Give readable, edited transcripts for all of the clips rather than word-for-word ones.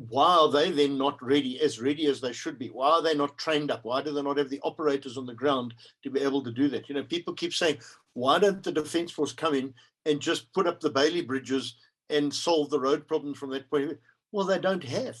why are they then not ready as they should be? Why are they not trained up? Why do they not have the operators on the ground to be able to do that? You know, people keep saying, why don't the Defence Force come in and just put up the Bailey bridges and solve the road problems from that point of view? Well, they don't have.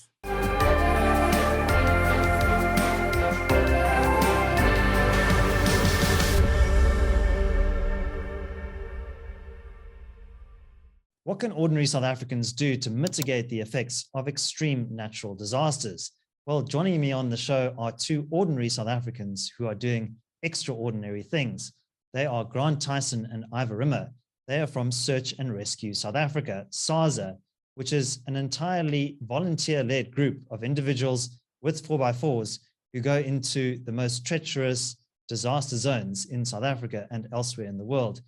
What can ordinary South Africans do to mitigate the effects of extreme natural disasters? Well, joining me on the show are two ordinary South Africans who are doing extraordinary things. They are Grant Tyson and Ivor Rimmer. They are from Search and Rescue South Africa, SARZA, which is an entirely volunteer-led group of individuals with 4x4s who go into the most treacherous disaster zones in South Africa and elsewhere in the world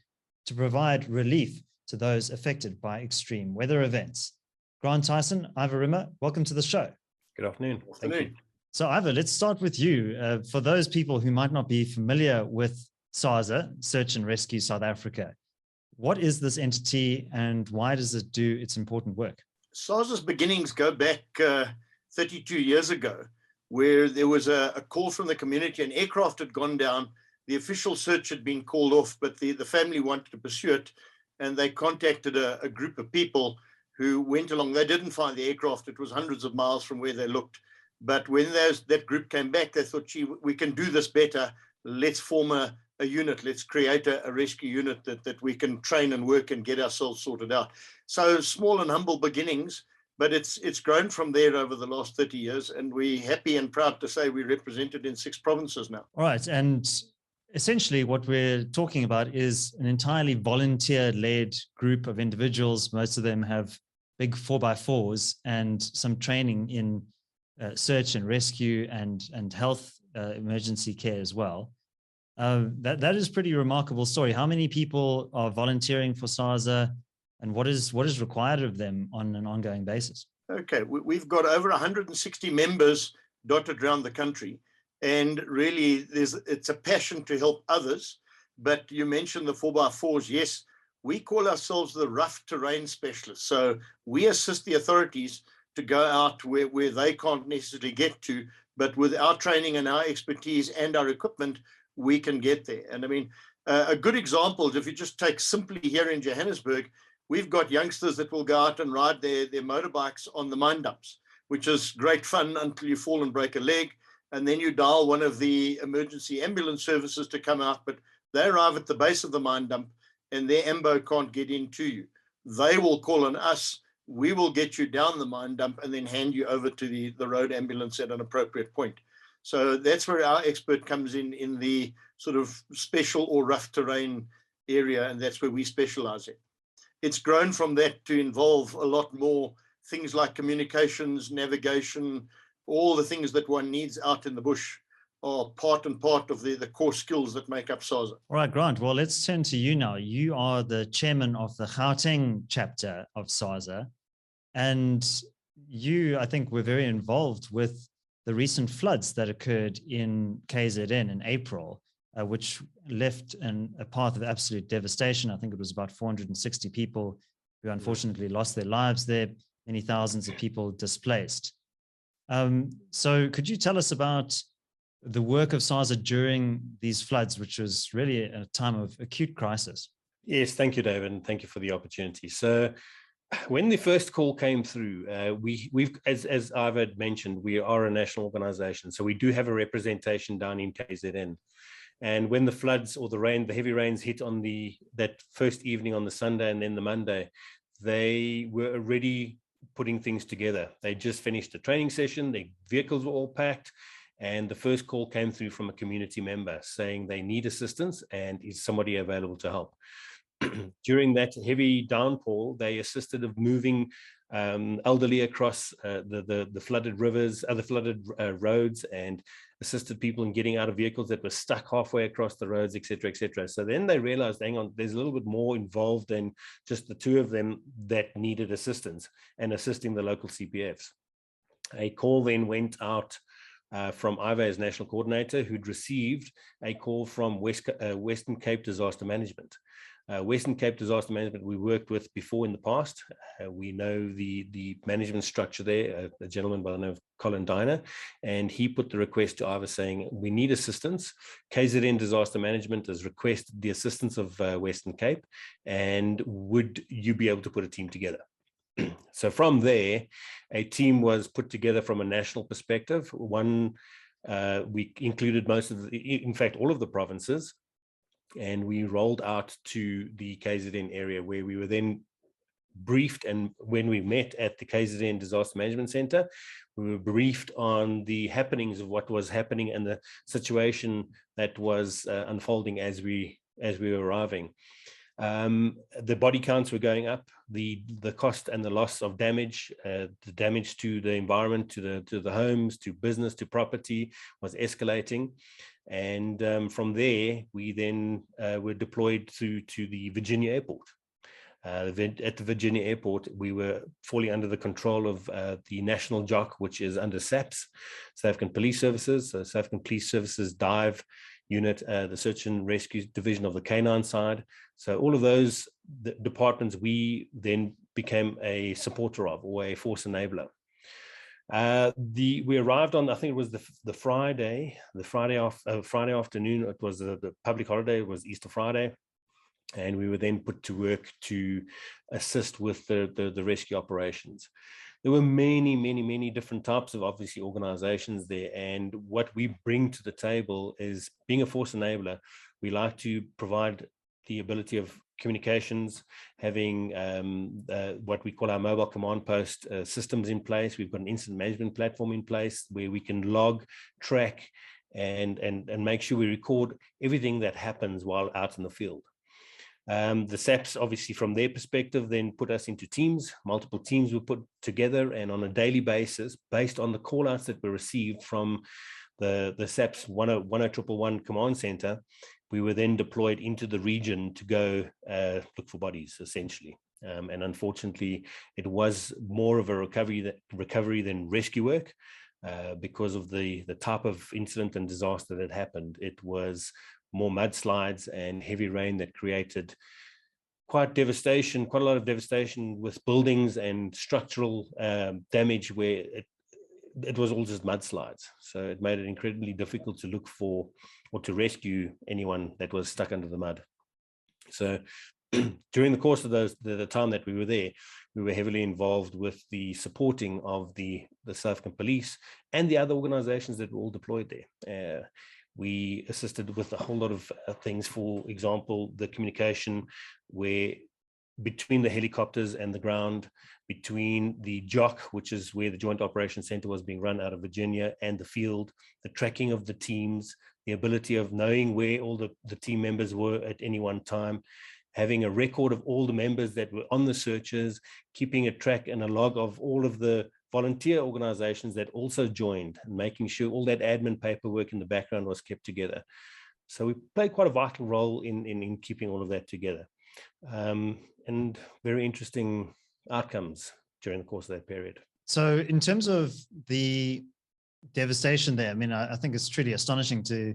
to provide relief to those affected by extreme weather events. Grant Tyson, Ivor Rimmer, welcome to the show. Good afternoon. Thank you. So Ivor, let's start with you. For those people who might not be familiar with SARZA, Search and Rescue South Africa, what is this entity and why does it do its important work? SARZA's beginnings go back 32 years ago, where there was a call from the community. An aircraft had gone down. The official search had been called off, but the family wanted to pursue it. And they contacted a group of people who went along. They didn't find the aircraft. It was hundreds of miles from where they looked. But when that group came back, they thought, gee, we can do this better. Let's form a unit. Let's create a rescue unit that we can train and work and get ourselves sorted out. So small and humble beginnings, but it's grown from there over the last 30 years. And we're happy and proud to say we're represented in 6 provinces now. All right. And essentially, what we're talking about is an entirely volunteer-led group of individuals. Most of them have big 4x4s and some training in search and rescue and health emergency care as well. That is a pretty remarkable story. How many people are volunteering for SARZA, and what is required of them on an ongoing basis? Okay, we've got over 160 members dotted around the country. And really, it's a passion to help others. But you mentioned the 4x4s. Yes, we call ourselves the rough terrain specialists. So we assist the authorities to go out where they can't necessarily get to. But with our training and our expertise and our equipment, we can get there. And I mean, a good example is if you just take simply here in Johannesburg, we've got youngsters that will go out and ride their motorbikes on the mine dumps, which is great fun until you fall and break a leg. And then you dial one of the emergency ambulance services to come out, but they arrive at the base of the mine dump and their ambo can't get into you. They will call on us. We will get you down the mine dump and then hand you over to the road ambulance at an appropriate point. So that's where our expert comes in the sort of special or rough terrain area, and that's where we specialize in. It's grown from that to involve a lot more things like communications, navigation, all the things that one needs out in the bush are part of the core skills that make up SARZA. All right, Grant, well, let's turn to you now. You are the chairman of the Gauteng chapter of SARZA, and you, I think, were very involved with the recent floods that occurred in KZN in April, which left a path of absolute devastation. I think it was about 460 people who unfortunately lost their lives there, many thousands of people displaced. So could you tell us about the work of SARZA during these floods, which was really a time of acute crisis? Yes, thank you, David, and thank you for the opportunity. So when the first call came through, we've as Ivor had mentioned, we are a national organization. So we do have a representation down in KZN. And when the floods or the heavy rains hit on that first evening on the Sunday and then the Monday, they were already putting things together. They just finished a training session, their vehicles were all packed, and the first call came through from a community member saying they need assistance and is somebody available to help. During that heavy downpour, they assisted of moving elderly across the flooded rivers, other flooded roads, and assisted people in getting out of vehicles that were stuck halfway across the roads, etc., etc. So then they realized, hang on, there's a little bit more involved than just the two of them that needed assistance and assisting the local CPFs. A call then went out from Ivor as national coordinator, who'd received a call from Western Cape Disaster Management. Western Cape Disaster Management we worked with before in the past. We know the management structure there, a gentleman by the name of Colin Diner, and he put the request to Ivor saying, we need assistance. KZN Disaster Management has requested the assistance of Western Cape, and would you be able to put a team together? So from there, a team was put together from a national perspective. We included in fact, all of the provinces, and we rolled out to the KZN area, where we were then briefed. And when we met at the KZN Disaster Management Center, we were briefed on the happenings of what was happening and the situation that was unfolding as we were arriving. The body counts were going up, the cost and the loss of damage, the damage to the environment, to the homes, to business, to property was escalating. And from there, we then were deployed to the Virginia airport. At the Virginia airport, we were fully under the control of the National JOC, which is under SAPS, South African Police Services, South African Police Services Dive Unit, the Search and Rescue Division of the Canine side. So all of those departments we then became a supporter of, or a force enabler. We arrived on, I think it was the Friday afternoon. It was the public holiday. It was Easter Friday, and we were then put to work to assist with the rescue operations. There were many different types of, obviously, organizations there, and what we bring to the table is, being a force enabler, we like to provide the ability of communications, having what we call our mobile command post systems in place. We've got an incident management platform in place where we can log, track, and make sure we record everything that happens while out in the field. The SAPS, obviously, from their perspective, then put us into teams. Multiple teams were put together, and on a daily basis, based on the call-outs that were received from the SAPS 10111 command center, we were then deployed into the region to go look for bodies, essentially. And unfortunately, it was more of a recovery than rescue work because of the type of incident and disaster that happened. It was more mudslides and heavy rain that created quite a lot of devastation with buildings and structural damage, where it was all just mudslides. So it made it incredibly difficult to look for or to rescue anyone that was stuck under the mud. So during the course of the time that we were there, we were heavily involved with the supporting of the South African Police and the other organizations that were all deployed there. We assisted with a whole lot of things. For example, the communication where between the helicopters and the ground, between the JOC, which is where the Joint Operations Center was being run out of Virginia, and the field, the tracking of the teams, the ability of knowing where all the team members were at any one time, having a record of all the members that were on the searches, keeping a track and a log of all of the volunteer organizations that also joined, and making sure all that admin paperwork in the background was kept together. So we played quite a vital role in keeping all of that together. And very interesting outcomes during the course of that period. So in terms of the devastation there, I mean, I think it's truly astonishing to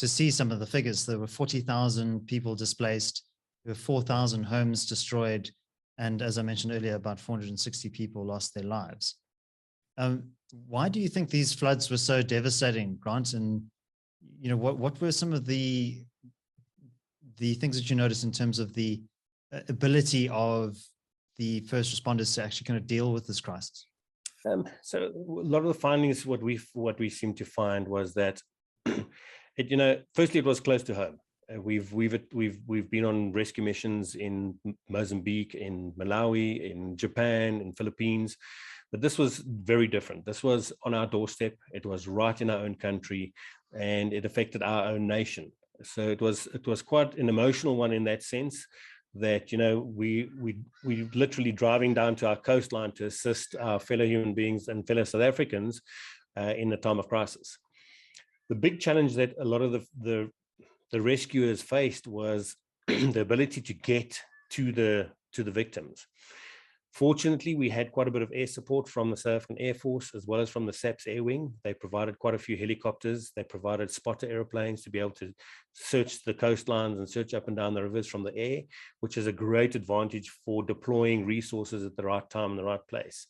see some of the figures. There were 40,000 people displaced, there were 4,000 homes destroyed, and as I mentioned earlier, about 460 people lost their lives. Why do you think these floods were so devastating, Grant? And what were some of the things that you noticed in terms of the ability of the first responders to actually kind of deal with this crisis? So a lot of the findings, what we seem to find was that, firstly, it was close to home. We've been on rescue missions in Mozambique, in Malawi, in Japan, in Philippines, but this was very different. This was on our doorstep. It was right in our own country, and it affected our own nation. So it was quite an emotional one in that sense, that we literally driving down to our coastline to assist our fellow human beings and fellow South Africans in a time of crisis. The big challenge that a lot of the rescuers faced was the ability to get to the victims. Fortunately, we had quite a bit of air support from the South African Air Force, as well as from the SAPS Air Wing. They provided quite a few helicopters. They provided spotter airplanes to be able to search the coastlines and search up and down the rivers from the air, which is a great advantage for deploying resources at the right time in the right place.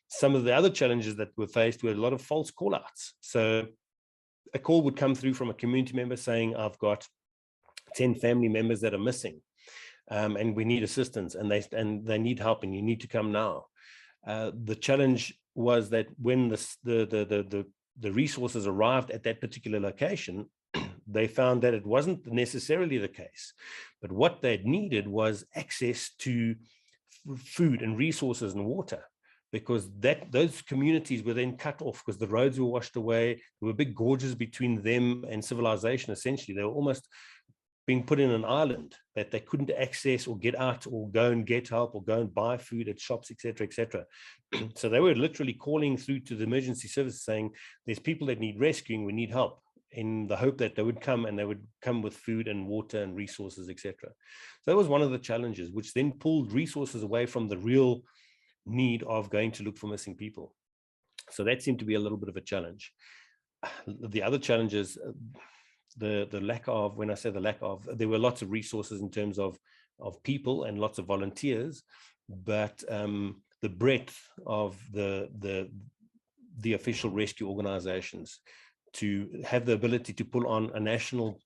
Some of the other challenges that were faced were a lot of false call-outs. So a call would come through from a community member saying, I've got 10 family members that are missing. And we need assistance, and they need help, and you need to come now. The challenge was that when the resources arrived at that particular location, they found that it wasn't necessarily the case. But what they needed was access to food and resources and water, because those communities were then cut off because the roads were washed away. There were big gorges between them and civilization. Essentially, they were almost being put in an island that they couldn't access or get out or go and get help or go and buy food at shops, etc., etc. So they were literally calling through to the emergency service saying, there's people that need rescuing, we need help, in the hope that they would come, and they would come with food and water and resources, etc. So that was one of the challenges, which then pulled resources away from the real need of going to look for missing people. So that seemed to be a little bit of a challenge. The other challenges, the lack of, when I say the lack of, there were lots of resources in terms of people and lots of volunteers, but the breadth of the official rescue organizations to have the ability to pull on a national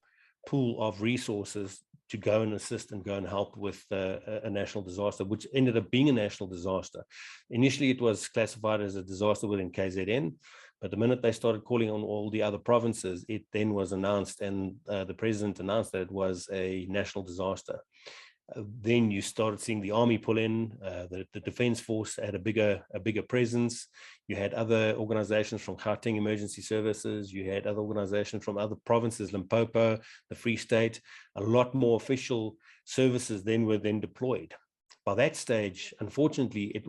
pool of resources to go and assist and go and help with a national disaster, which ended up being a national disaster. Initially, it was classified as a disaster within KZN, but the minute they started calling on all the other provinces, it then was announced, and the president announced that it was a national disaster. Then you started seeing the army pull in, the defense force had a bigger presence. You had other organizations from Gauteng Emergency Services. You had other organizations from other provinces, Limpopo, the Free State. A lot more official services then were deployed. By that stage, unfortunately, it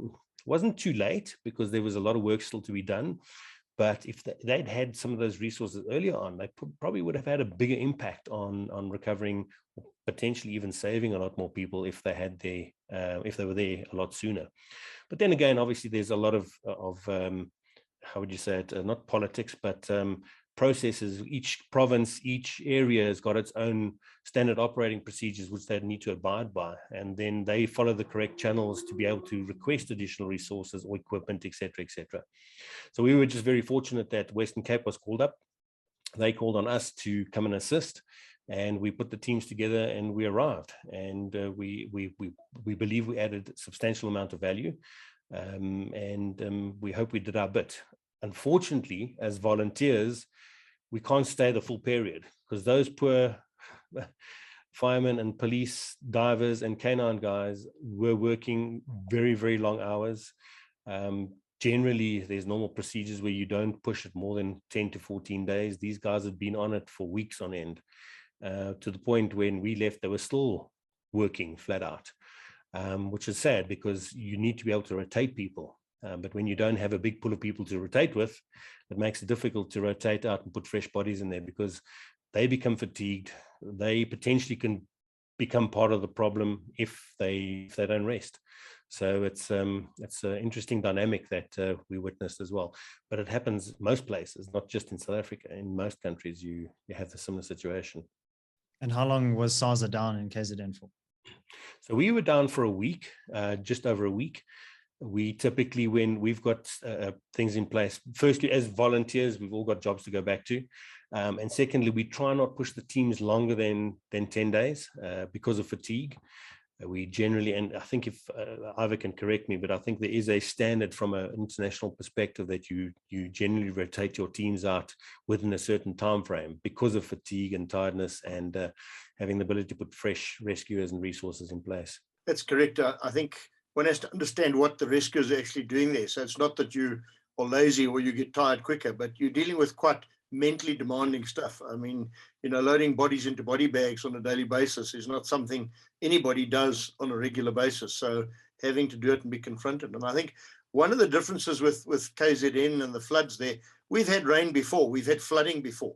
wasn't too late because there was a lot of work still to be done. But if they'd had some of those resources earlier on, they probably would have had a bigger impact on recovering, potentially even saving a lot more people if they had if they were there a lot sooner. But then again, obviously, there's a lot of how would you say it? Not politics, but processes. Each province, each area has got its own standard operating procedures, which they need to abide by, and then they follow the correct channels to be able to request additional resources or equipment, etc., etc. So we were just very fortunate that Western Cape was called up. They called on us to come and assist, and we put the teams together, and we arrived, and we believe we added a substantial amount of value, and we hope we did our bit. Unfortunately, as volunteers, we can't stay the full period because those poor firemen and police, divers and canine guys were working very, very long hours. Generally, there's normal procedures where you don't push it more than 10 to 14 days. These guys had been on it for weeks on end, to the point when we left, they were still working flat out, which is sad because you need to be able to rotate people. But when you don't have a big pool of people to rotate with, it makes it difficult to rotate out and put fresh bodies in there because they become fatigued. They potentially can become part of the problem if they don't rest. So it's an interesting dynamic that we witnessed as well. But it happens most places, not just in South Africa. In most countries, you have a similar situation. And how long was SARZA down in KZN for? So we were down for a week, just over a week. We typically, when we've got things in place, firstly, as volunteers, we've all got jobs to go back to. And secondly, we try not push the teams longer than 10 days because of fatigue. We generally, and I think if Ivor can correct me, but I think there is a standard from an international perspective that you generally rotate your teams out within a certain time frame because of fatigue and tiredness, and having the ability to put fresh rescuers and resources in place. That's correct. I think one has to understand what the rescuers are actually doing there. So it's not that you are lazy or you get tired quicker, but you're dealing with quite mentally demanding stuff. I mean, loading bodies into body bags on a daily basis is not something anybody does on a regular basis. So having to do it and be confronted. And I think one of the differences with KZN and the floods there, we've had rain before, we've had flooding before.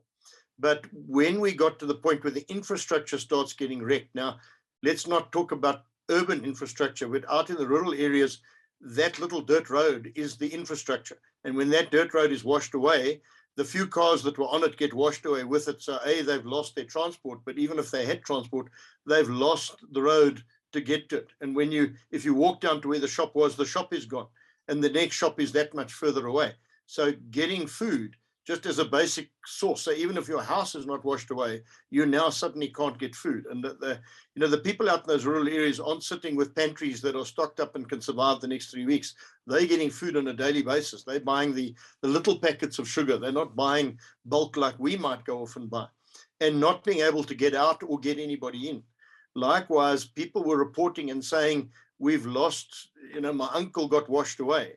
But when we got to the point where the infrastructure starts getting wrecked, now let's not talk about urban infrastructure, but out in the rural areas, that little dirt road is the infrastructure. And when that dirt road is washed away, the few cars that were on it get washed away with it. So they've lost their transport, but even if they had transport, they've lost the road to get to it. And if you walk down to where the shop was, the shop is gone, and the next shop is that much further away. So getting food just as a basic source. So even if your house is not washed away, you now suddenly can't get food. And the people out in those rural areas aren't sitting with pantries that are stocked up and can survive the next 3 weeks. They're getting food on a daily basis. They're buying the little packets of sugar. They're not buying bulk like we might go off and buy, and not being able to get out or get anybody in. Likewise, people were reporting and saying, we've lost, my uncle got washed away.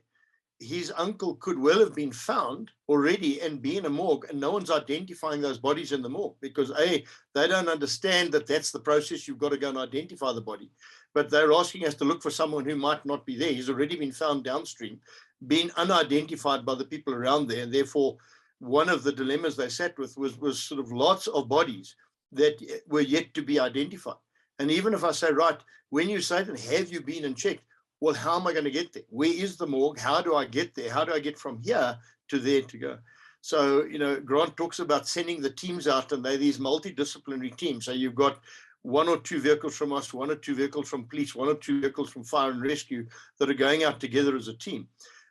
His uncle could well have been found already and be in a morgue, and no one's identifying those bodies in the morgue because they don't understand that that's the process. You've got to go and identify the body, but they're asking us to look for someone who might not be there. He's already been found downstream, being unidentified by the people around there, and therefore one of the dilemmas they sat with was sort of lots of bodies that were yet to be identified. And even if I say, right, when you say that, have you been and checked? Well, how am I going to get there? Where is the morgue? How do I get there? How do I get from here to there to go? So, Grant talks about sending the teams out, and they're these multidisciplinary teams. So you've got 1 or 2 vehicles from us, 1 or 2 vehicles from police, 1 or 2 vehicles from fire and rescue that are going out together as a team.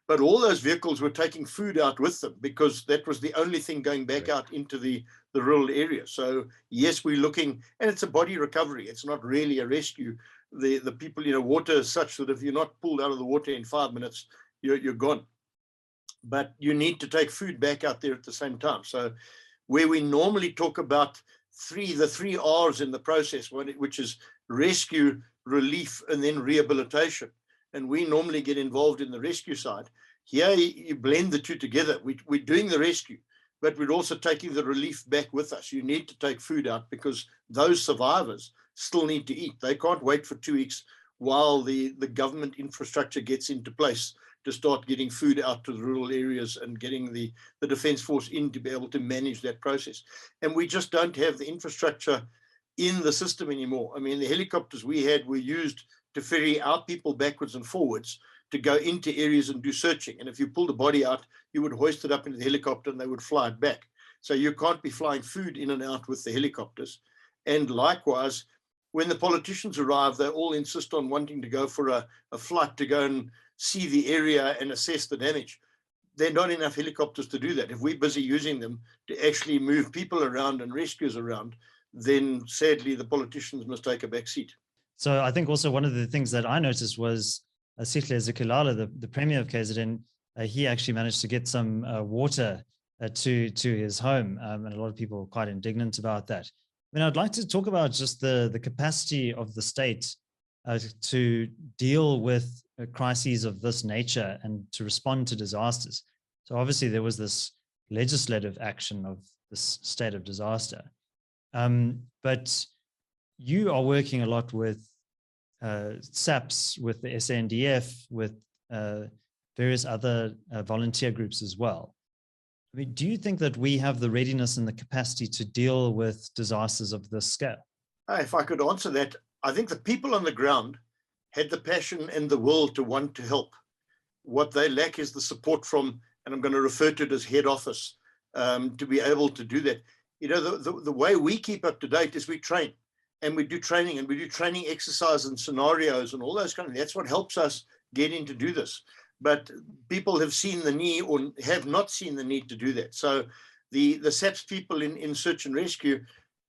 But all those vehicles were taking food out with them because that was the only thing going back out into the rural area. So yes, we're looking, and it's a body recovery. It's not really a rescue. The people, water is such that if you're not pulled out of the water in 5 minutes, you're gone. But you need to take food back out there at the same time. So where we normally talk about the three R's in the process, which is rescue, relief, and then rehabilitation. And we normally get involved in the rescue side. Here you blend the two together. We're doing the rescue, but we're also taking the relief back with us. You need to take food out because those survivors still need to eat. They can't wait for 2 weeks while the government infrastructure gets into place to start getting food out to the rural areas and getting the Defence Force in to be able to manage that process. And we just don't have the infrastructure in the system anymore. I mean, the helicopters we had were used to ferry our people backwards and forwards to go into areas and do searching. And if you pulled a body out, you would hoist it up into the helicopter and they would fly it back. So you can't be flying food in and out with the helicopters. And likewise, when the politicians arrive, they all insist on wanting to go for a flight to go and see the area and assess the damage. There are not enough helicopters to do that. If we're busy using them to actually move people around and rescues around, then sadly the politicians must take a back seat. So I think also one of the things that I noticed was Sihle Zikalala, the Premier of KZN, he actually managed to get some water to his home, and a lot of people were quite indignant about that. I mean, I'd like to talk about just the capacity of the state to deal with crises of this nature and to respond to disasters. So obviously there was this legislative action of this state of disaster, but you are working a lot with SAPS, with the SANDF, with various other volunteer groups as well. I mean, do you think that we have the readiness and the capacity to deal with disasters of this scale? If I could answer that, I think the people on the ground had the passion and the will to want to help. What they lack is the support from, and I'm going to refer to it as head office, to be able to do that. The way we keep up to date is we train. And we do training, and we do training exercise and scenarios and all those kind of things. That's what helps us get in to do this. But people have seen the need or have not seen the need to do that. So the SAPS people in search and rescue,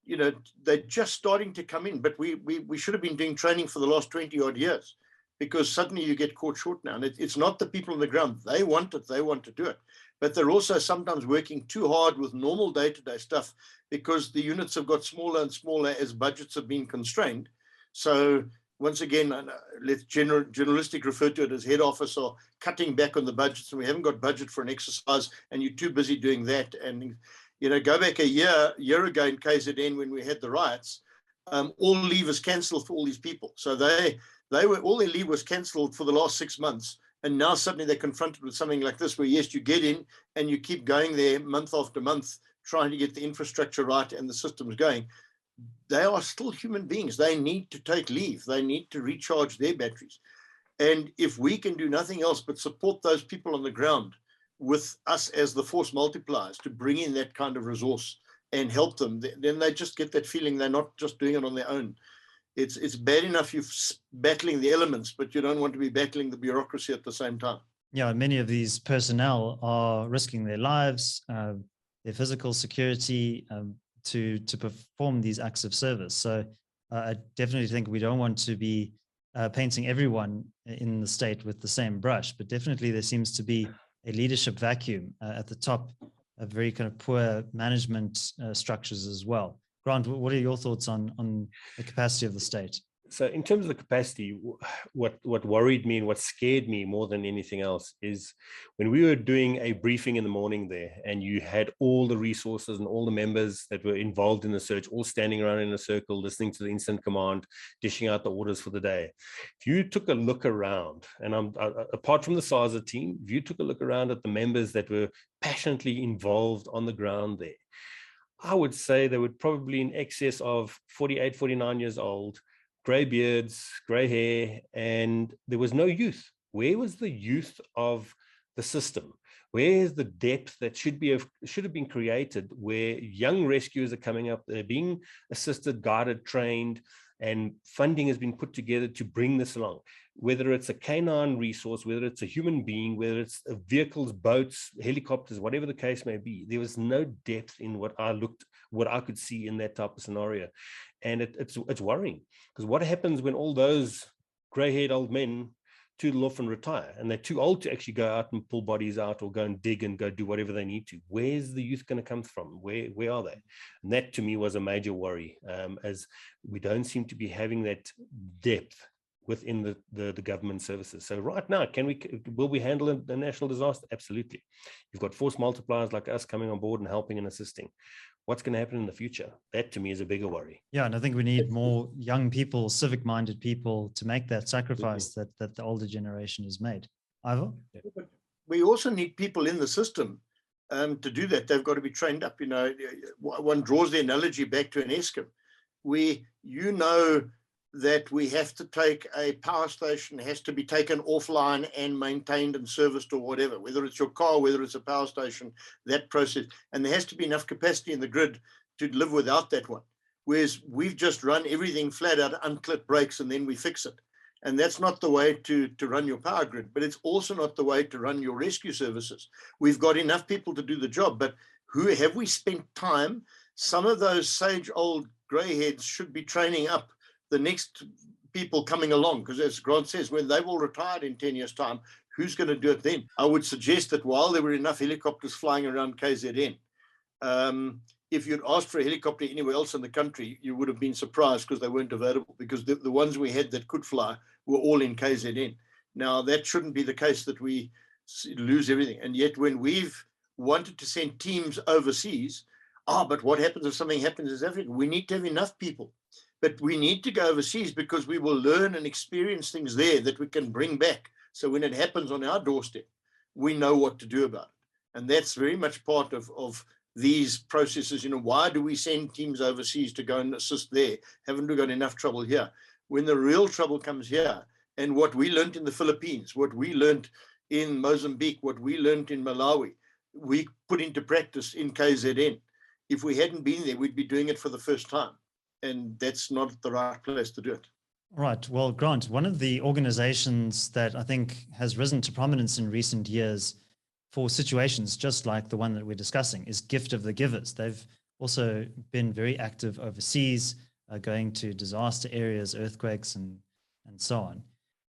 they're just starting to come in. But we should have been doing training for the last 20 odd years, because suddenly you get caught short now. And it's not the people on the ground. They want it. They want to do it. But they're also sometimes working too hard with normal day-to-day stuff because the units have got smaller and smaller as budgets have been constrained. So once again, let's journalistic refer to it as head office or cutting back on the budgets, and we haven't got budget for an exercise and you're too busy doing that. And, go back a year ago in KZN when we had the riots, all leave was cancelled for all these people. So they were, all their leave was cancelled for the last 6 months. And now suddenly they're confronted with something like this, where yes, you get in and you keep going there month after month, trying to get the infrastructure right and the systems going. They are still human beings. They need to take leave. They need to recharge their batteries. And if we can do nothing else but support those people on the ground with us as the force multipliers to bring in that kind of resource and help them, then they just get that feeling they're not just doing it on their own. It's bad enough you're battling the elements, but you don't want to be battling the bureaucracy at the same time. Yeah, many of these personnel are risking their lives, their physical security to perform these acts of service. So I definitely think we don't want to be painting everyone in the state with the same brush, but definitely there seems to be a leadership vacuum at the top of very kind of poor management structures as well. Grant, what are your thoughts on the capacity of the state? So in terms of the capacity, what worried me and what scared me more than anything else is when we were doing a briefing in the morning there, and you had all the resources and all the members that were involved in the search all standing around in a circle, listening to the incident command, dishing out the orders for the day. If you took a look around, and apart from the SARZA team, if you took a look around at the members that were passionately involved on the ground there, I would say they were probably in excess of 48, 49 years old, gray beards, gray hair, and there was no youth. Where was the youth of the system? Where is the depth that should have been created, where young rescuers are coming up, they're being assisted, guided, trained, and funding has been put together to bring this along? Whether it's a canine resource, whether it's a human being, whether it's vehicles, boats, helicopters, whatever the case may be, there was no depth in what I could see in that type of scenario. And it's worrying, because what happens when all those gray-haired old men toodle off and retire, and they're too old to actually go out and pull bodies out or go and dig and go do whatever they need to? Where's the youth going to come from? Where are they? And that to me was a major worry, as we don't seem to be having that depth within the government services. So right now, will we handle a national disaster? Absolutely. You've got force multipliers like us coming on board and helping and assisting. What's going to happen in the future? That to me is a bigger worry. Yeah, and I think we need more young people, civic-minded people to make that sacrifice that the older generation has made. Ivor? We also need people in the system to do that. They've got to be trained up. One draws the analogy back to an ESCOM. That we have to take a power station, has to be taken offline and maintained and serviced or whatever, whether it's your car, whether it's a power station, that process. And there has to be enough capacity in the grid to live without that one. Whereas we've just run everything flat out, unclip brakes, and then we fix it. And that's not the way to run your power grid, but it's also not the way to run your rescue services. We've got enough people to do the job, but have we spent time? Some of those sage old greyheads should be training up the next people coming along, because as Grant says, when they've all retired in 10 years' time, who's going to do it then? I would suggest that while there were enough helicopters flying around KZN, if you'd asked for a helicopter anywhere else in the country, you would have been surprised because they weren't available, because the ones we had that could fly were all in KZN. Now, that shouldn't be the case, that we lose everything. And yet when we've wanted to send teams overseas, but what happens if something happens in South Africa? We need to have enough people. But we need to go overseas, because we will learn and experience things there that we can bring back. So when it happens on our doorstep, we know what to do about it. And that's very much part of these processes. Why do we send teams overseas to go and assist there? Haven't we got enough trouble here? When the real trouble comes here, and what we learned in the Philippines, what we learned in Mozambique, what we learned in Malawi, we put into practice in KZN. If we hadn't been there, we'd be doing it for the first time. And that's not the right place to do it. Right. Well, Grant, one of the organizations that I think has risen to prominence in recent years for situations just like the one that we're discussing is Gift of the Givers. They've also been very active overseas, going to disaster areas, earthquakes, and so on.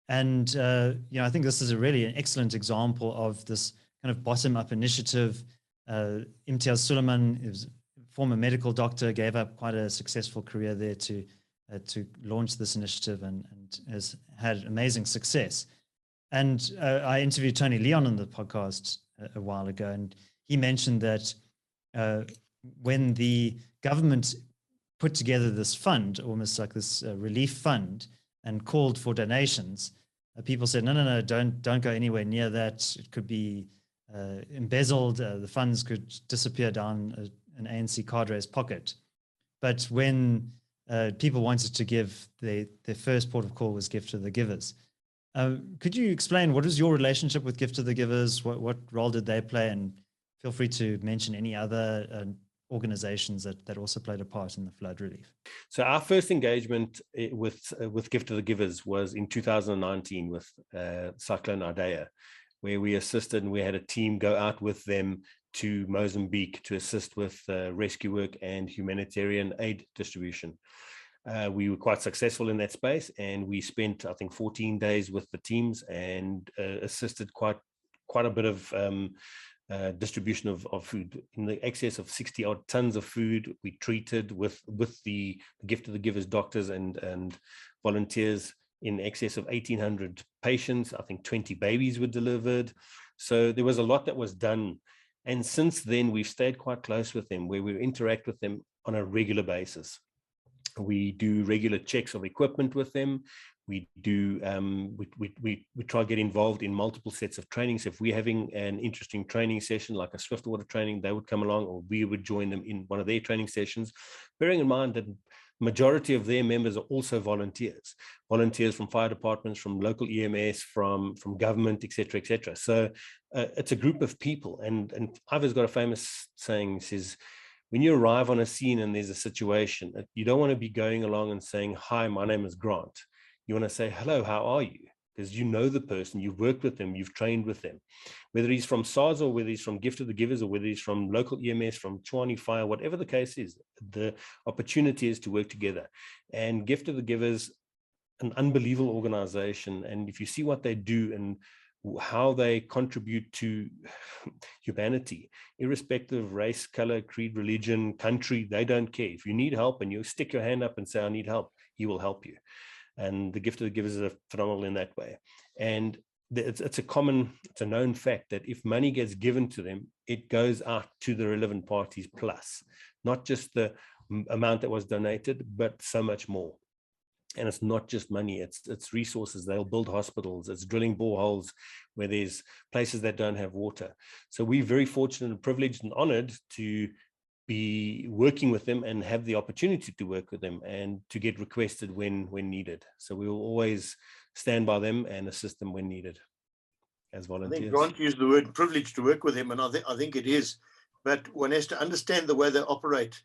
And, I think this is really an excellent example of this kind of bottom-up initiative. Imtiaz Suleiman is former medical doctor, gave up quite a successful career there to launch this initiative and has had amazing success. And I interviewed Tony Leon on the podcast a while ago, and he mentioned that when the government put together this fund, almost like this relief fund, and called for donations, people said, no, don't go anywhere near that. It could be embezzled. The funds could disappear down an ANC cadre's pocket. But when people wanted to give, their first port of call was Gift of the Givers. Could you explain what is your relationship with Gift of the Givers? What role did they play? And feel free to mention any other organizations that also played a part in the flood relief. So our first engagement with Gift of the Givers was in 2019 with Cyclone Idea, where we assisted, and we had a team go out with them to Mozambique to assist with rescue work and humanitarian aid distribution. We were quite successful in that space, and we spent, I think, 14 days with the teams and assisted quite a bit of distribution of food, in the excess of 60 odd tons of food. We treated with the Gift of the Givers doctors and volunteers in excess of 1,800 patients. I think 20 babies were delivered. So there was a lot that was done. And since then, we've stayed quite close with them, where we interact with them on a regular basis. We do regular checks of equipment with them. We do we try to get involved in multiple sets of trainings. If we're having an interesting training session, like a swiftwater training, they would come along, or we would join them in one of their training sessions, bearing in mind that majority of their members are also volunteers from fire departments, from local EMS, from government, etc., etc. So it's a group of people. And Ivor's got a famous saying, says, when you arrive on a scene and there's a situation, you don't want to be going along and saying, "Hi, my name is Grant." You want to say, "Hello, how are you?" Because you know the person, you've worked with them, you've trained with them. Whether he's from SARZA, or whether he's from Gift of the Givers, or whether he's from local EMS, from Tshwane Fire, whatever the case is, the opportunity is to work together. And Gift of the Givers, an unbelievable organization. And if you see what they do and how they contribute to humanity, irrespective of race, color, creed, religion, country, they don't care. If you need help and you stick your hand up and say, "I need help," he will help you. And the Gift of the Givers are phenomenal in that way. And it's a known fact that if money gets given to them, it goes out to the relevant parties plus, not just the amount that was donated, but so much more. And it's not just money, it's resources. They'll build hospitals, it's drilling boreholes where there's places that don't have water. So we're very fortunate and privileged and honored to be working with them and have the opportunity to work with them and to get requested when needed. So we will always stand by them and assist them when needed as volunteers. I think Grant used the word privilege to work with him, and I think it is. But one has to understand the way they operate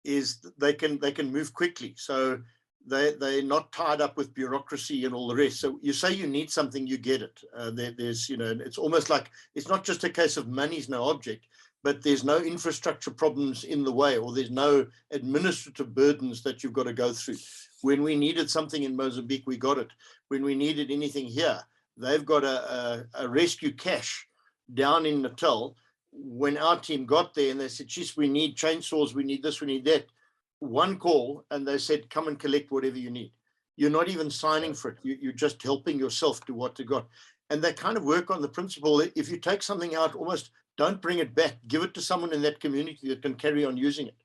is they can move quickly. So they're not tied up with bureaucracy and all the rest. So you say you need something, you get it. There's, it's almost like it's not just a case of money's no object, but there's no infrastructure problems in the way, or there's no administrative burdens that you've got to go through. When we needed something in Mozambique, we got it. When we needed anything here, they've got a rescue cache down in Natal. When our team got there and they said, "Geez, we need chainsaws, we need this, we need that," one call and they said, "Come and collect whatever you need." You're not even signing for it. You're just helping yourself to what you got. And they kind of work on the principle, if you take something out, almost don't bring it back. Give it to someone in that community that can carry on using it.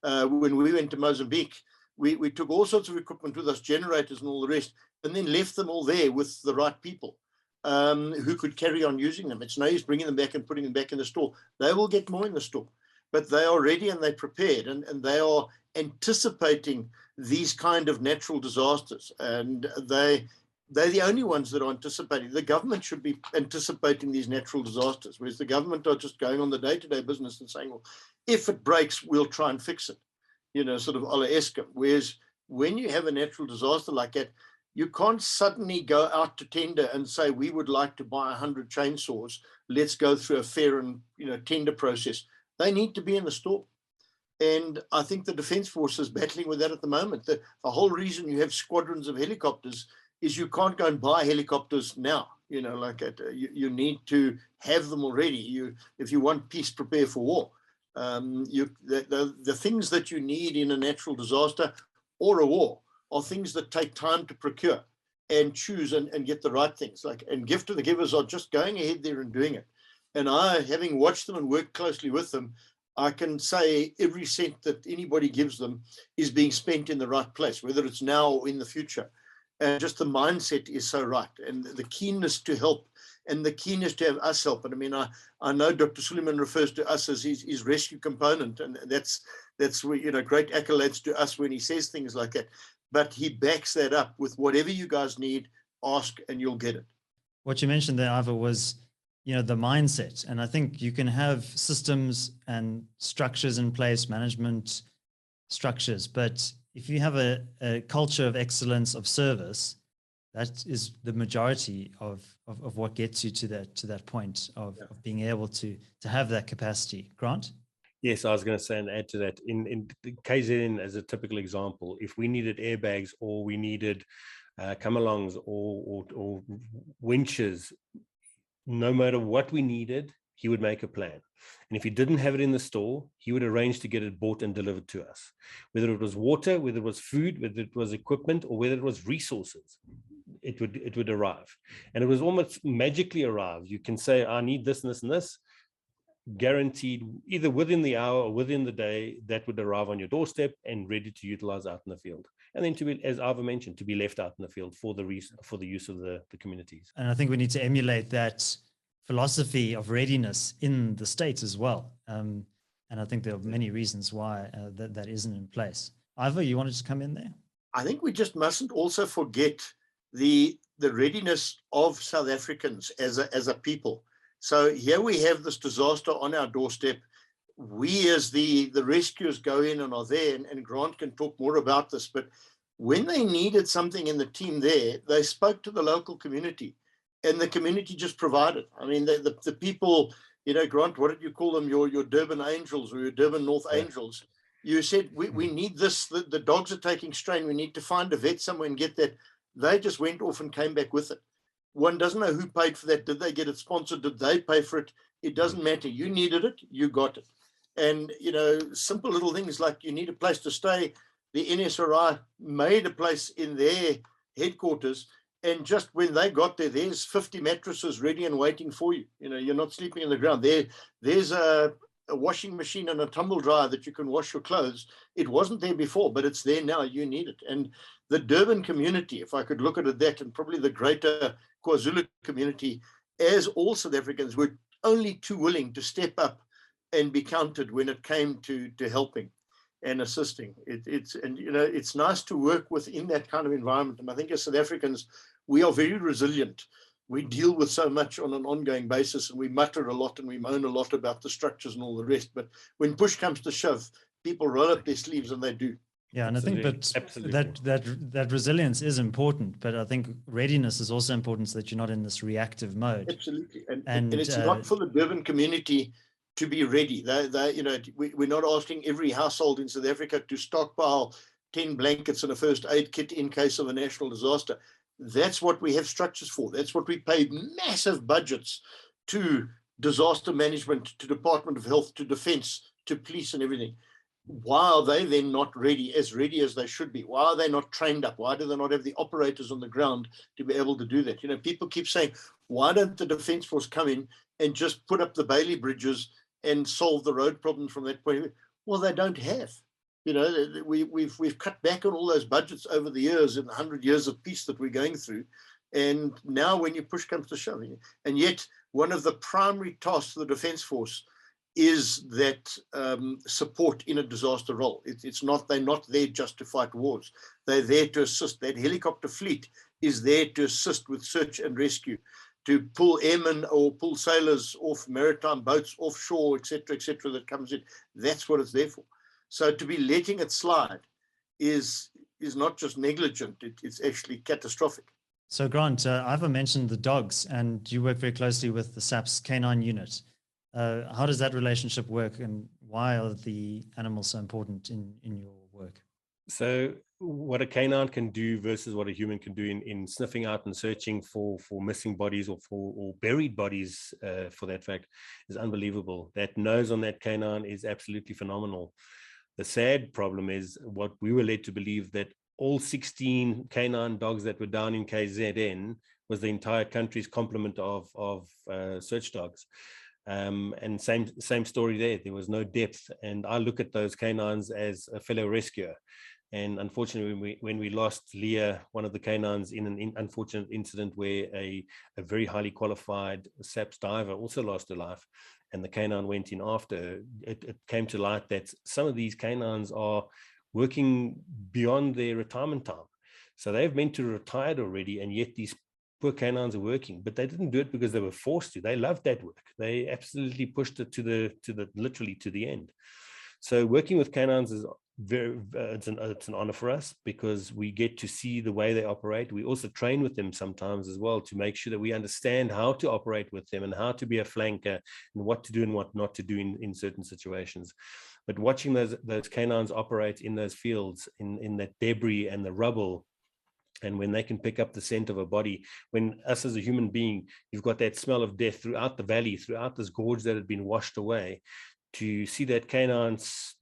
When we went to Mozambique, we took all sorts of equipment with us, generators and all the rest, and then left them all there with the right people who could carry on using them. It's no use bringing them back and putting them back in the store. They will get more in the store, but they are ready and they're prepared, and they are anticipating these kind of natural disasters, and they're the only ones that are anticipating. The government should be anticipating these natural disasters, whereas the government are just going on the day-to-day business and saying, "Well, if it breaks, we'll try and fix it," sort of a la Eskom. Whereas when you have a natural disaster like that, you can't suddenly go out to tender and say, "We would like to buy 100 chainsaws. Let's go through a fair and tender process." They need to be in the store. And I think the Defence Force is battling with that at the moment. The whole reason you have squadrons of helicopters is you can't go and buy helicopters now. You need to have them already. If you want peace, prepare for war. The things that you need in a natural disaster or a war are things that take time to procure and choose and get the right things. And Gift of the Givers are just going ahead there and doing it. And I, having watched them and worked closely with them, I can say every cent that anybody gives them is being spent in the right place, whether it's now or in the future. And just the mindset is so right, and the keenness to help, and the keenness to have us help. And I mean, I know Dr. Suleiman refers to us as his rescue component, and that's great accolades to us when he says things like that. But he backs that up with whatever you guys need, ask, and you'll get it. What you mentioned there, Ivor, was, the mindset. And I think you can have systems and structures in place, management structures, but if you have a culture of excellence, of service, that is the majority of what gets you to that point of being able to have that capacity. Grant? Yes, I was going to say and add to that. In KZN, as a typical example, if we needed airbags or we needed come-alongs or winches, no matter what we needed, he would make a plan. And if he didn't have it in the store, he would arrange to get it bought and delivered to us. Whether it was water, whether it was food, whether it was equipment, or whether it was resources, it would arrive. And it was almost magically arrive. You can say, I need this and this and this. Guaranteed, either within the hour or within the day, that would arrive on your doorstep and ready to utilize out in the field. And then to be, as Ivor mentioned, to be left out in the field for the use of the communities. And I think we need to emulate that philosophy of readiness in the States as well. And I think there are many reasons why that isn't in place. Ivor, you wanted to come in there? I think we just mustn't also forget the readiness of South Africans as a people. So here we have this disaster on our doorstep. We as the rescuers go in and are there, and Grant can talk more about this, but when they needed something in the team there, they spoke to the local community, and the community just provided. I mean, the people, Grant, what did you call them? Your Durban Angels or your Durban North Angels. You said, we need this, the dogs are taking strain, we need to find a vet somewhere and get that. They just went off and came back with it. One doesn't know who paid for that. Did they get it sponsored? Did they pay for it? It doesn't matter. You needed it, you got it. And, simple little things like you need a place to stay. The NSRI made a place in their headquarters, and just when they got there, there's 50 mattresses ready and waiting for you. You're not sleeping on the ground. There's a washing machine and a tumble dryer that you can wash your clothes. It wasn't there before, but it's there now. You need it. And the Durban community, if I could look at it that, and probably the greater KwaZulu community, as all South Africans, were only too willing to step up and be counted when it came to helping and assisting. It's nice to work within that kind of environment. And I think as South Africans, we are very resilient. We deal with so much on an ongoing basis, and we mutter a lot and we moan a lot about the structures and all the rest. But when push comes to shove, people roll up their sleeves and they do. Yeah, and absolutely. I think that resilience is important, but I think readiness is also important so that you're not in this reactive mode. Absolutely, and it's not for the Durban community to be ready. We're not asking every household in South Africa to stockpile 10 blankets and a first aid kit in case of a national disaster. That's what we have structures for. That's what we pay massive budgets to disaster management, to Department of Health, to Defense, to police and everything. Why are they then not ready as they should be? Why are they not trained up? Why do they not have the operators on the ground to be able to do that? People keep saying, why don't the Defence Force come in and just put up the Bailey bridges and solve the road problems from that point of view? Well, they don't have. We've cut back on all those budgets over the years in the 100 years of peace that we're going through. And now when your push comes to shove, and yet one of the primary tasks of the Defence Force is that support in a disaster role. They're not there just to fight wars. They're there to assist. That helicopter fleet is there to assist with search and rescue, to pull airmen or pull sailors off maritime boats offshore, et cetera, that comes in. That's what it's there for. So to be letting it slide is not just negligent, it's actually catastrophic. So Grant, Ivor mentioned the dogs, and you work very closely with the SAPS Canine unit. How does that relationship work, and why are the animals so important in your work? So what a canine can do versus what a human can do in sniffing out and searching for missing bodies or buried bodies, for that fact, is unbelievable. That nose on that canine is absolutely phenomenal. The sad problem is what we were led to believe, that all 16 canine dogs that were down in KZN was the entire country's complement of search dogs. And same story there. There was no depth, and I look at those canines as a fellow rescuer. And unfortunately, when we lost Leah, one of the canines, in an unfortunate incident where a very highly qualified SAPS diver also lost her life, and the canine went in after, it came to light that some of these canines are working beyond their retirement time. So they've meant to retired already, and yet these poor canines are working, but they didn't do it because they were forced to. They loved that work. They absolutely pushed it to the literally to the end. So working with canines is it's an honor for us, because we get to see the way they operate. We also train with them sometimes as well, to make sure that we understand how to operate with them and how to be a flanker and what to do and what not to do in certain situations. But watching those canines operate in those fields, in that debris and the rubble, and when they can pick up the scent of a body, when us as a human being, you've got that smell of death throughout the valley, throughout this gorge that had been washed away, to see that canines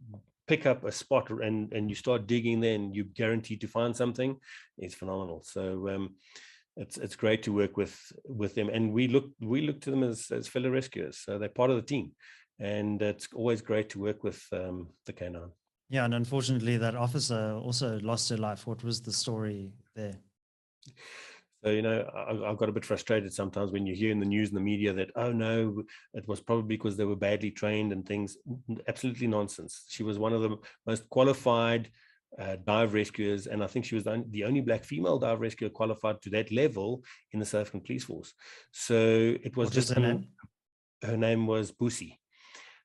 pick up a spot and you start digging there and you're guaranteed to find something, is phenomenal. So it's great to work with them, and we look to them as fellow rescuers. So they're part of the team, and it's always great to work with the canine. Yeah, and unfortunately that officer also lost her life. What was the story there? So, I got a bit frustrated sometimes when you hear in the news and the media that, oh no, it was probably because they were badly trained and things. Absolutely nonsense. She was one of the most qualified dive rescuers, and I think she was the only black female dive rescuer qualified to that level in the South African Police Force. So it was just her name was Busi.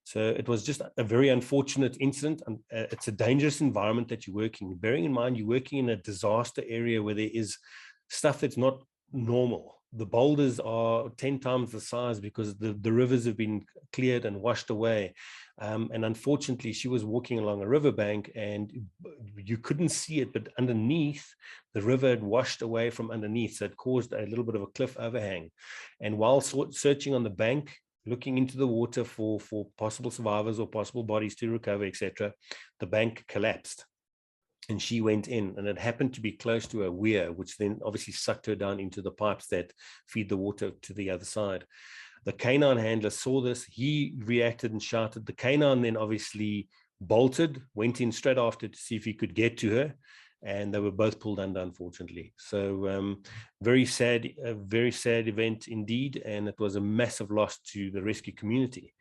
So it was just a very unfortunate incident. It's a dangerous environment that you're working in. Bearing in mind, you're working in a disaster area where there is stuff that's not normal. The boulders are 10 times the size because the rivers have been cleared and washed away. And unfortunately, she was walking along a riverbank and you couldn't see it, but underneath, the river had washed away from underneath. So it caused a little bit of a cliff overhang. And while searching on the bank, looking into the water for possible survivors or possible bodies to recover, etc., the bank collapsed. And she went in, and it happened to be close to a weir, which then obviously sucked her down into the pipes that feed the water to the other side. The canine handler saw this. He reacted and shouted. The canine then obviously bolted, went in straight after to see if he could get to her, and they were both pulled under, unfortunately. So very sad event indeed, and it was a massive loss to the rescue community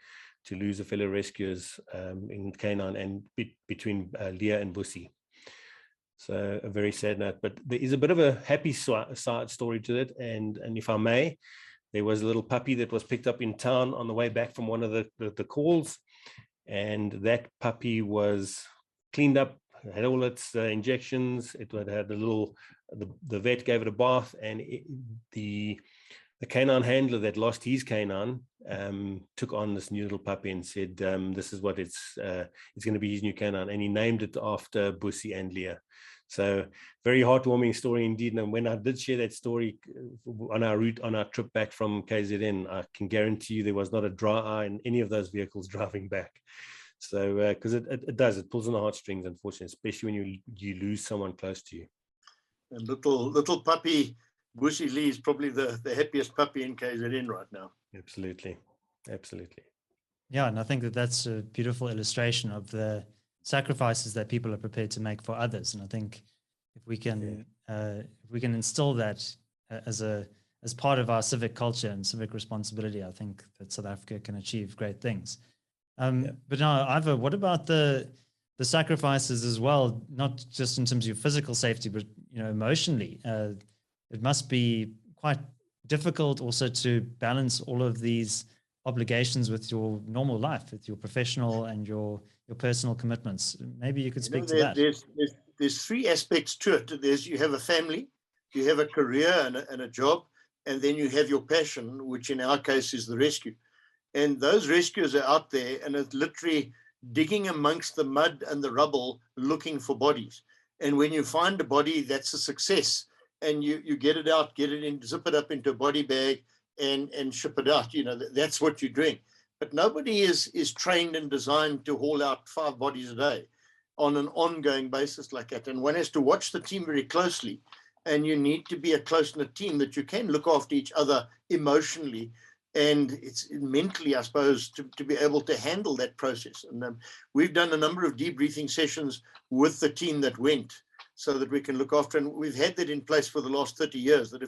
to lose a fellow rescuers in Canine and between Leah and Busi. So a very sad note, but there is a bit of a happy side story to it. And if I may, there was a little puppy that was picked up in town on the way back from one of the calls, and that puppy was cleaned up, had all its injections. It had the vet gave it a bath, and the canine handler that lost his canine took on this new little puppy and said, this is what it's going to be his new canine, and he named it after Busi and Leah. So very heartwarming story indeed. And when I did share that story on our trip back from KZN, I can guarantee you there was not a dry eye in any of those vehicles driving back. So because it pulls on the heartstrings, unfortunately, especially when you lose someone close to you. And little puppy Busi Lee is probably the happiest puppy in KZN right now. Absolutely. Yeah, and I think that's a beautiful illustration of the sacrifices that people are prepared to make for others. And I think if we can instill that as part of our civic culture and civic responsibility, I think that South Africa can achieve great things. But now, Ivor, what about the sacrifices as well, not just in terms of your physical safety, but emotionally? It must be quite difficult also to balance all of these obligations with your normal life, with your professional and your personal commitments. Maybe you could speak to that. There's three aspects to it. You have a family, you have a career and a job, and then you have your passion, which in our case is the rescue. And those rescuers are out there and are literally digging amongst the mud and the rubble looking for bodies. And when you find a body, that's a success. And you get it out, get it in, zip it up into a body bag and ship it out. That's what you're doing. But nobody is trained and designed to haul out 5 bodies a day on an ongoing basis like that. And one has to watch the team very closely. And you need to be a close-knit team that you can look after each other emotionally. And it's mentally, I suppose, to be able to handle that process. And we've done a number of debriefing sessions with the team that went so that we can look after. And we've had that in place for the last 30 years, that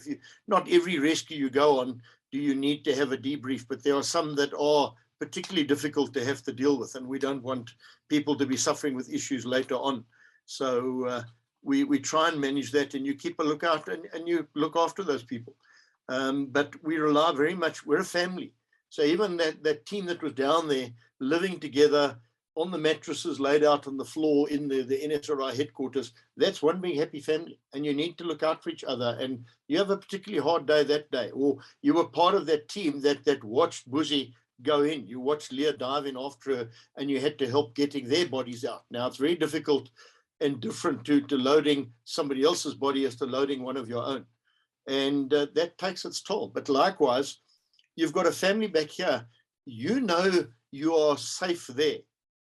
not every rescue you go on, do you need to have a debrief, but there are some that are particularly difficult to have to deal with. And we don't want people to be suffering with issues later on. So we try and manage that, and you keep a lookout and you look after those people. But we rely very much, we're a family. So even that team that was down there living together on the mattresses laid out on the floor in the NSRI headquarters, that's one big happy family. And you need to look out for each other. And you have a particularly hard day that day, or you were part of that team that watched Buzi go in. You watched Leah dive in after her, and you had to help getting their bodies out. Now, it's very difficult and different to loading somebody else's body as to loading one of your own. And that takes its toll. But likewise, you've got a family back here. You know you are safe there.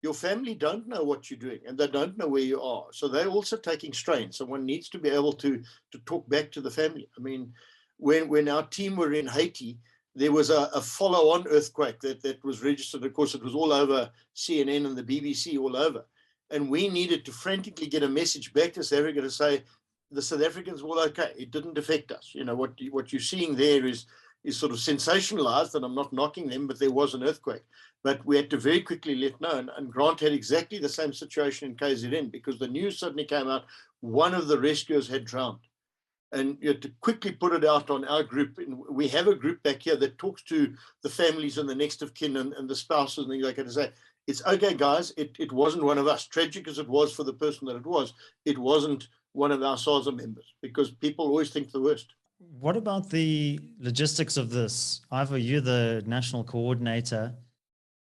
Your family don't know what you're doing, and they don't know where you are. So they're also taking strain. So one needs to be able to talk back to the family. I mean, when our team were in Haiti, there was a follow-on earthquake that was registered. Of course, it was all over CNN and the BBC all over. And we needed to frantically get a message back to South Africa to say, the South Africans were all okay. It didn't affect us. You know, what you're seeing there is sort of sensationalized, and I'm not knocking them, but there was an earthquake. But we had to very quickly let know, and Grant had exactly the same situation in KZN, because the news suddenly came out, one of the rescuers had drowned. And you had to quickly put it out on our group. And we have a group back here that talks to the families and the next of kin and the spouses and things like that, to say, it's okay, guys, it wasn't one of us. Tragic as it was for the person that it wasn't one of our SARZA members, because people always think the worst. What about the logistics of this? Ivor, you're the national coordinator.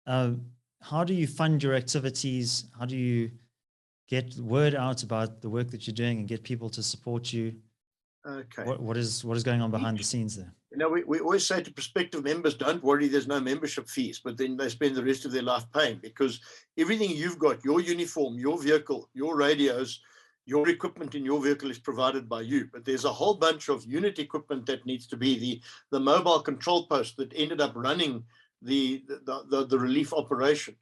How do you fund your activities? How do you get word out about the work that you're doing and get people to support you? Okay. What is going on behind the scenes there? You know, we always say to prospective members, don't worry, there's no membership fees, but then they spend the rest of their life paying, because everything you've got, your uniform, your vehicle, your radios, your equipment in your vehicle is provided by you. But there's a whole bunch of unit equipment that needs to be the mobile control post that ended up running the relief operation.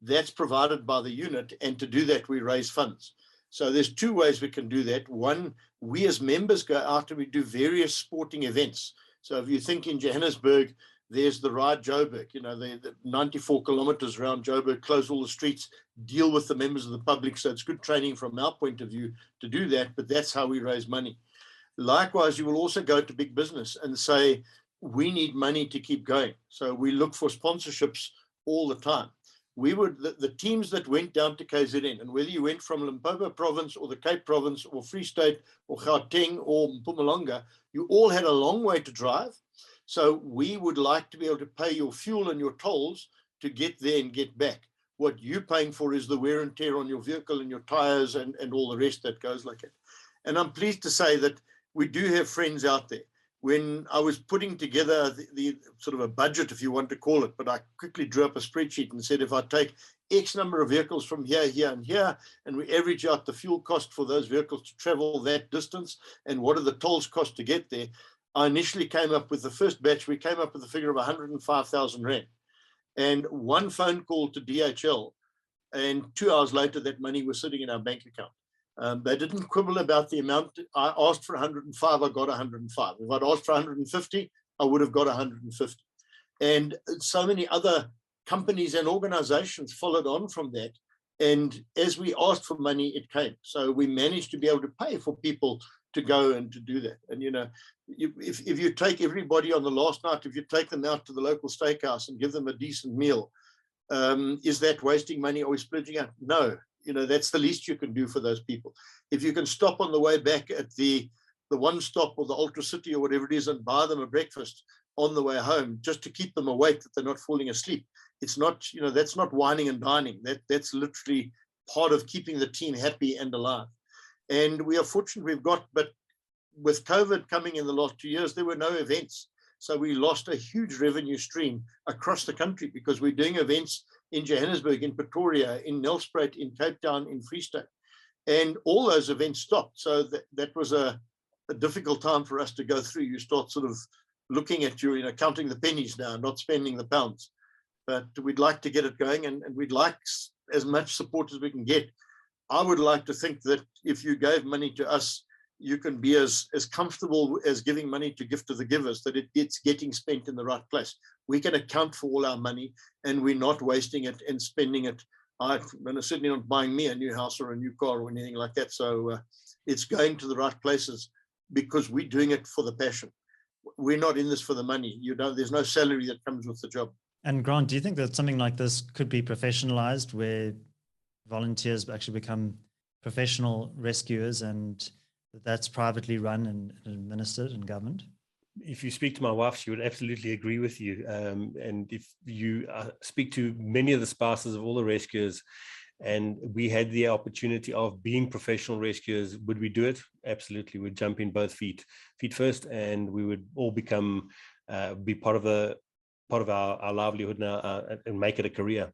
That's provided by the unit, and to do that, we raise funds. So there's two ways we can do that. One, we as members go out and we do various sporting events. So if you think in Johannesburg, there's the Ride Joburg, you know, the 94 kilometers around Joburg, close all the streets, deal with the members of the public. So it's good training from our point of view to do that, but that's how we raise money. Likewise, you will also go to big business and say, we need money to keep going. So we look for sponsorships all the time. The teams that went down to KZN, and whether you went from Limpopo province or the Cape province or Free State or Gauteng or Mpumalanga, you all had a long way to drive. So we would like to be able to pay your fuel and your tolls to get there and get back. What you're paying for is the wear and tear on your vehicle and your tires and all the rest that goes like it. And I'm pleased to say that we do have friends out there. When I was putting together the sort of a budget, if you want to call it, but I quickly drew up a spreadsheet and said, if I take X number of vehicles from here, here, and here, and we average out the fuel cost for those vehicles to travel that distance, and what are the tolls cost to get there, I initially came up with the first batch, we came up with a figure of 105,000 Rand. And one phone call to DHL, and 2 hours later, that money was sitting in our bank account. They didn't quibble about the amount. I asked for 105, I got 105. If I'd asked for 150, I would have got 150. And so many other companies and organizations followed on from that. And as we asked for money, it came. So we managed to be able to pay for people to go and to do that. And, you know, if you take everybody on the last night, if you take them out to the local steakhouse and give them a decent meal, is that wasting money or splitting out? No. You know, that's the least you can do for those people. If you can stop on the way back at the One Stop or the Ultra City or whatever it is and buy them a breakfast on the way home just to keep them awake, that they're not falling asleep. It's not, you know, that's not whining and dining. That's literally part of keeping the team happy and alive. And we are fortunate we've got, but with COVID coming in the last 2 years, there were no events. So we lost a huge revenue stream across the country because we're doing events in Johannesburg, in Pretoria, in Nelspruit, in Cape Town, in Free State. And all those events stopped. So that was a difficult time for us to go through. You start sort of looking at you know, counting the pennies now, not spending the pounds. But we'd like to get it going, and we'd like as much support as we can get. I would like to think that if you gave money to us, you can be as comfortable as giving money to gift to the givers, that it's getting spent in the right place. We can account for all our money, and we're not wasting it and spending it. I'm certainly not buying me a new house or a new car or anything like that. So it's going to the right places because we're doing it for the passion. we're not in this for the money. There's no salary that comes with the job. And Grant, do you think that something like this could be professionalized, where volunteers actually become professional rescuers, and that's privately run and administered and governed? If you speak to my wife, she would absolutely agree with you. And if you speak to many of the spouses of all the rescuers, and we had the opportunity of being professional rescuers, would we do it? Absolutely. We'd jump in both feet first, and we would all become be part of our livelihood now, and make it a career.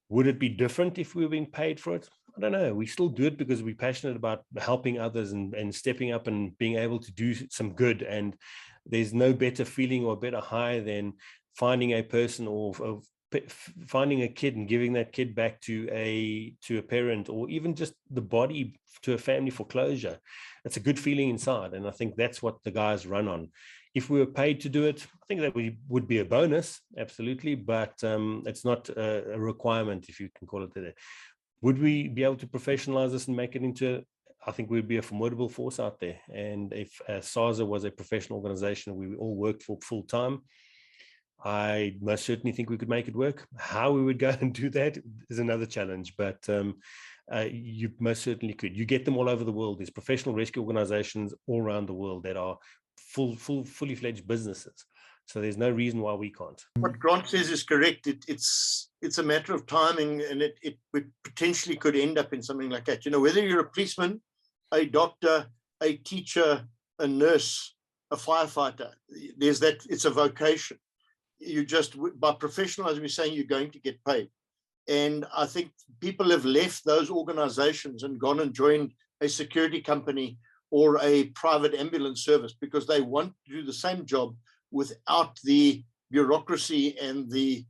Would it be different if we were being paid for it? I don't know. We still do it because we're passionate about helping others and stepping up and being able to do some good. And there's no better feeling or better high than finding a person or finding a kid and giving that kid back to a parent, or even just the body to a family for closure. It's a good feeling inside. And I think that's what the guys run on. If we were paid to do it, I think that would be a bonus, absolutely, but it's not a requirement, if you can call it that. Would we be able to professionalize this and make it into, I think we'd be a formidable force out there. And if SARZA was a professional organization we all worked for full time, I most certainly think we could make it work. How we would go and do that is another challenge, but you most certainly could. You get them all over the world. There's professional rescue organizations all around the world that are fully fledged businesses. So there's no reason why we can't. What Grant says is correct. It's a matter of timing, and it potentially could end up in something like that. Whether you're a policeman, a doctor, a teacher, a nurse, a firefighter, it's a vocation. You just, by professionalizing, we're saying you're going to get paid. And I think people have left those organizations and gone and joined a security company or a private ambulance service because they want to do the same job without the bureaucracy and the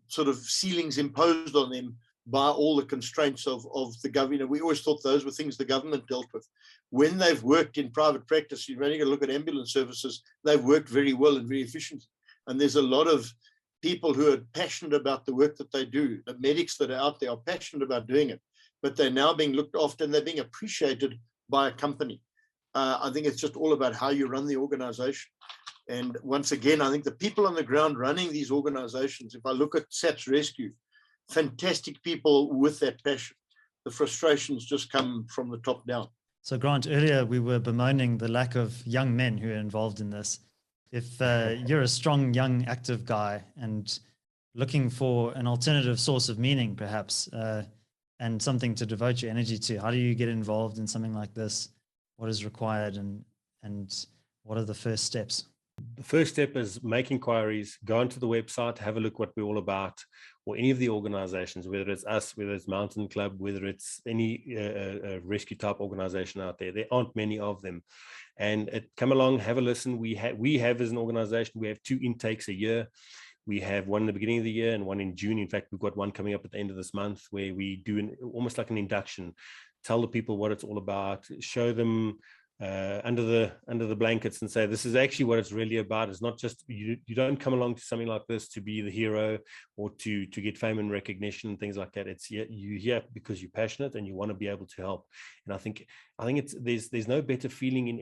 sort of ceilings imposed on them by all the constraints of the government. We always thought those were things the government dealt with. When they've worked in private practice, you're only going to look at ambulance services, they've worked very well and very efficiently. And there's a lot of people who are passionate about the work that they do. The medics that are out there are passionate about doing it, but they're now being looked after and they're being appreciated by a company. I think it's just all about how you run the organization. And once again, I think the people on the ground running these organizations, if I look at SAPS Rescue, fantastic people with that passion. The frustrations just come from the top down. So Grant, earlier we were bemoaning the lack of young men who are involved in this. If you're a strong, young, active guy and looking for an alternative source of meaning, perhaps, and something to devote your energy to, how do you get involved in something like this? What is required, and what are the first steps? The first step is make inquiries, go onto the website, have a look what we're all about, or any of the organizations, whether it's us, whether it's Mountain Club, whether it's any rescue type organization out there. There aren't many of them. And come along, have a listen. We have as an organization, we have 2 intakes a year. We have one in the beginning of the year and one in June. In fact, we've got one coming up at the end of this month where we do almost like an induction, tell the people what it's all about, show them under the blankets and say, this is actually what it's really about. It's not just, you don't come along to something like this to be the hero or to get fame and recognition and things like that. It's you here because you're passionate and you want to be able to help. And I think there's no better feeling in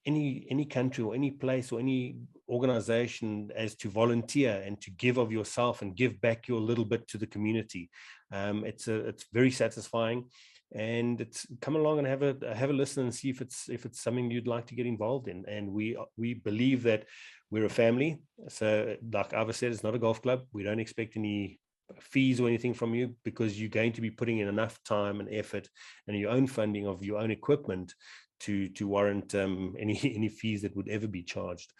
any country or any place or any organization as to volunteer and to give of yourself and give back your little bit to the community. It's very satisfying. And it's come along and have a listen and see if it's something you'd like to get involved in. And we believe that we're a family. So like Ivor said, it's not a golf club. We don't expect any fees or anything from you because you're going to be putting in enough time and effort and your own funding of your own equipment to warrant any fees that would ever be charged.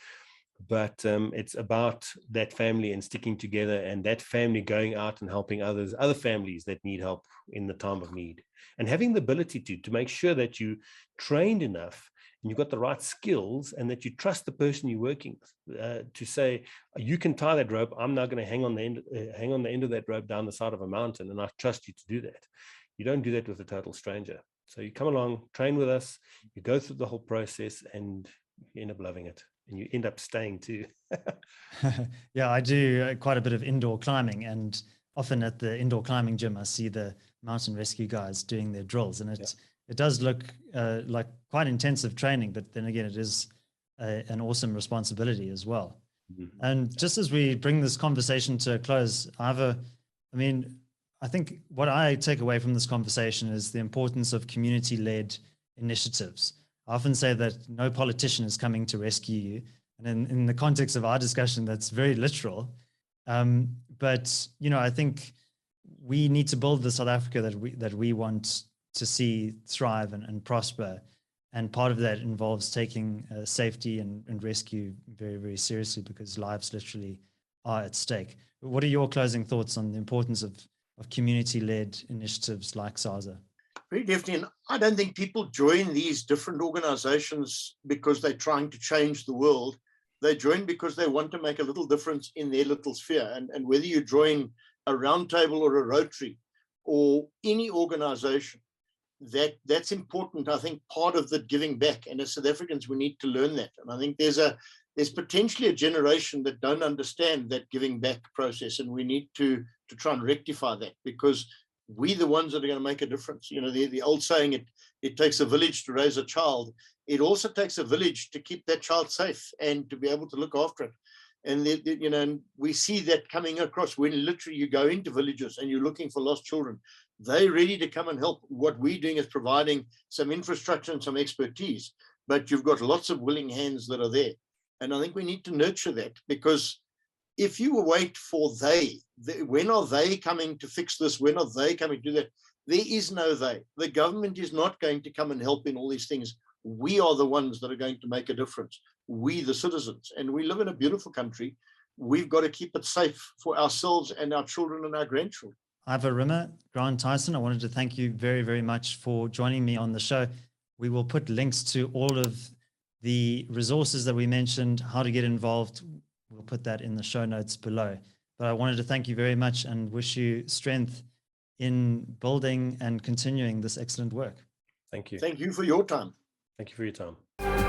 But it's about that family and sticking together, and that family going out and helping other families that need help in the time of need, and having the ability to make sure that you trained enough and you've got the right skills and that you trust the person you're working with to say, you can tie that rope. I'm now going to hang on the end of that rope down the side of a mountain, and I trust you to do that. You don't do that with a total stranger. So you come along, train with us, you go through the whole process, and you end up loving it. And you end up staying too. Yeah, I do quite a bit of indoor climbing, and often at the indoor climbing gym, I see the mountain rescue guys doing their drills, and it does look like quite intensive training. But then again, it is an awesome responsibility as well. Mm-hmm. And just as we bring this conversation to a close, Ivor, I mean, I think what I take away from this conversation is the importance of community-led initiatives. I often say that no politician is coming to rescue you. And in the context of our discussion, that's very literal. But, you know, I think we need to build the South Africa that we want to see thrive and prosper. And part of that involves taking safety and rescue very, very seriously, because lives literally are at stake. What are your closing thoughts on the importance of community-led initiatives like SARZA? Very definitely. And I don't think people join these different organizations because they're trying to change the world. They join because they want to make a little difference in their little sphere. And whether you join a roundtable or a Rotary or any organization, that's important. I think part of the giving back, and as South Africans, we need to learn that. And I think there's potentially a generation that don't understand that giving back process, and we need to try and rectify that, because we're the ones that are going to make a difference. You know, the old saying, it takes a village to raise a child. It also takes a village to keep that child safe and to be able to look after it. And you know, and we see that coming across when literally you go into villages and you're looking for lost children. They're ready to come and help. What we're doing is providing some infrastructure and some expertise, but you've got lots of willing hands that are there. And I think we need to nurture that, because if you wait for when are they coming to fix this? When are they coming to do that? There is no they. The government is not going to come and help in all these things. We are the ones that are going to make a difference. We, the citizens, and we live in a beautiful country. We've got to keep it safe for ourselves and our children and our grandchildren. Ivor Rimmer Grant Tyson, I wanted to thank you very, very much for joining me on the show. We will put links to all of the resources that we mentioned, how to get involved. We'll put that in the show notes below. But I wanted to thank you very much and wish you strength in building and continuing this excellent work. Thank you. Thank you for your time. Thank you for your time.